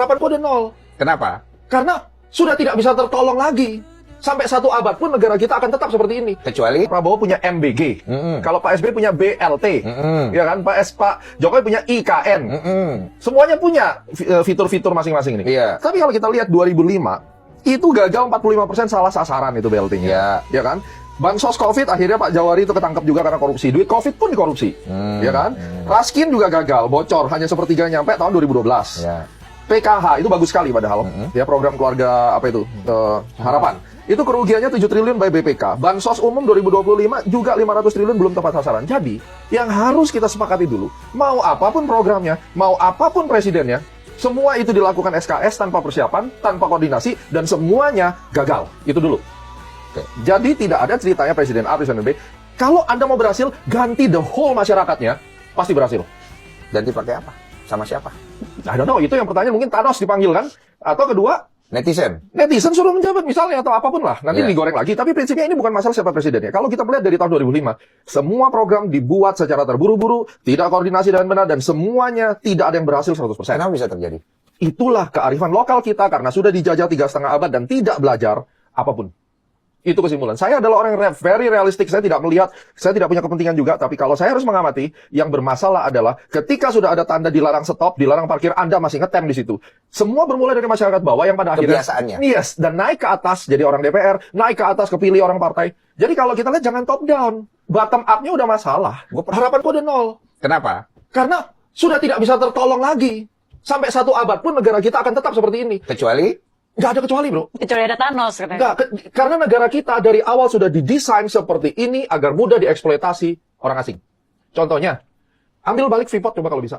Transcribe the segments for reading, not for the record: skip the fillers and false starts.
Harapan udah nol. Kenapa? Karena sudah tidak bisa tertolong lagi. Sampai 1 abad pun negara kita akan tetap seperti ini. Kecuali Prabowo punya MBG. Kalau Pak SBY punya BLT. Ya kan? Pak Jokowi punya IKN. Semuanya punya fitur-fitur masing-masing ini. Iya. Tapi kalau kita lihat 2005, itu gagal 45% salah sasaran itu BLT-nya. Iya. Ya kan? Bansos COVID akhirnya Pak Jawari itu ketangkep juga karena korupsi. Duit COVID pun dikorupsi. Ya kan? Raskin juga gagal, bocor. Hanya sepertiga nyampe tahun 2012. ya. PKH itu bagus sekali padahal. Ya, program keluarga apa itu? Harapan. Itu kerugiannya 7 triliun by BPK. Bansos umum 2025 juga 500 triliun belum tepat sasaran. Jadi, yang harus kita sepakati dulu, mau apapun programnya, mau apapun presidennya, semua itu dilakukan SKS tanpa persiapan, tanpa koordinasi, dan semuanya gagal. Itu dulu. Oke. Jadi tidak ada ceritanya Presiden A, Presiden B. Kalau Anda mau berhasil, ganti the whole masyarakatnya, pasti berhasil. Ganti pakai apa? Sama siapa? I don't know, itu yang pertanyaan mungkin Thanos dipanggil kan? Atau kedua, Netizen. netizen suruh menjabat misalnya atau apapun lah. Nanti Iya. digoreng lagi. Tapi prinsipnya ini bukan masalah siapa presidennya. Kalau kita melihat dari tahun 2005, semua program dibuat secara terburu-buru, tidak koordinasi dengan benar, dan semuanya tidak ada yang berhasil 100%. Kenapa bisa terjadi? Itulah kearifan lokal kita karena sudah dijajah 3,5 abad dan tidak belajar apapun. Itu kesimpulan. Saya adalah orang yang very realistik. Saya tidak melihat, saya tidak punya kepentingan juga. Tapi kalau saya harus mengamati, yang bermasalah adalah ketika sudah ada tanda dilarang stop, dilarang parkir, Anda masih ngetem di situ. Semua bermulai dari masyarakat bawah yang pada akhirnya Kebiasaannya. yes, dan naik ke atas jadi orang DPR, naik ke atas kepilih orang partai. Jadi kalau kita lihat jangan top down, bottom up-nya udah masalah. Harapan udah nol. Kenapa? Karena sudah tidak bisa tertolong lagi. Sampai 1 abad pun negara kita akan tetap seperti ini. Kecuali Nggak ada kecuali, bro. Kecuali ada Thanos katanya. Enggak, karena negara kita dari awal sudah didesain seperti ini agar mudah dieksploitasi orang asing. Contohnya, ambil balik Freeport coba kalau bisa.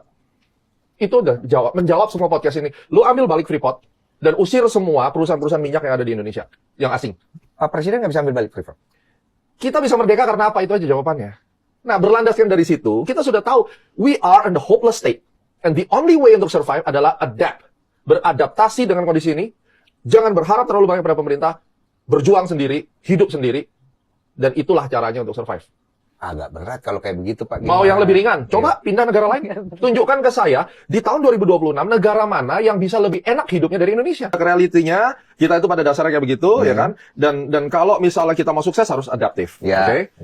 Itu udah menjawab semua podcast ini. Lu ambil balik Freeport dan usir semua perusahaan-perusahaan minyak yang ada di Indonesia, yang asing. Pak Presiden nggak bisa ambil balik Freeport. Kita bisa merdeka karena apa? Itu aja jawabannya. Nah, berlandaskan dari situ, kita sudah tahu we are in the hopeless state. And the only way untuk survive adalah adapt. Beradaptasi dengan kondisi ini. Jangan berharap terlalu banyak pada pemerintah, berjuang sendiri, hidup sendiri, dan itulah caranya untuk survive. Agak berat kalau kayak begitu, Pak. Mau Gimana? yang lebih ringan? Coba pindah negara lain. Tunjukkan ke saya, di tahun 2026, negara mana yang bisa lebih enak hidupnya dari Indonesia. Realitinya, kita itu pada dasarnya kayak begitu, ya kan? Dan kalau misalnya kita mau sukses, harus adaptif. Ya. Oke?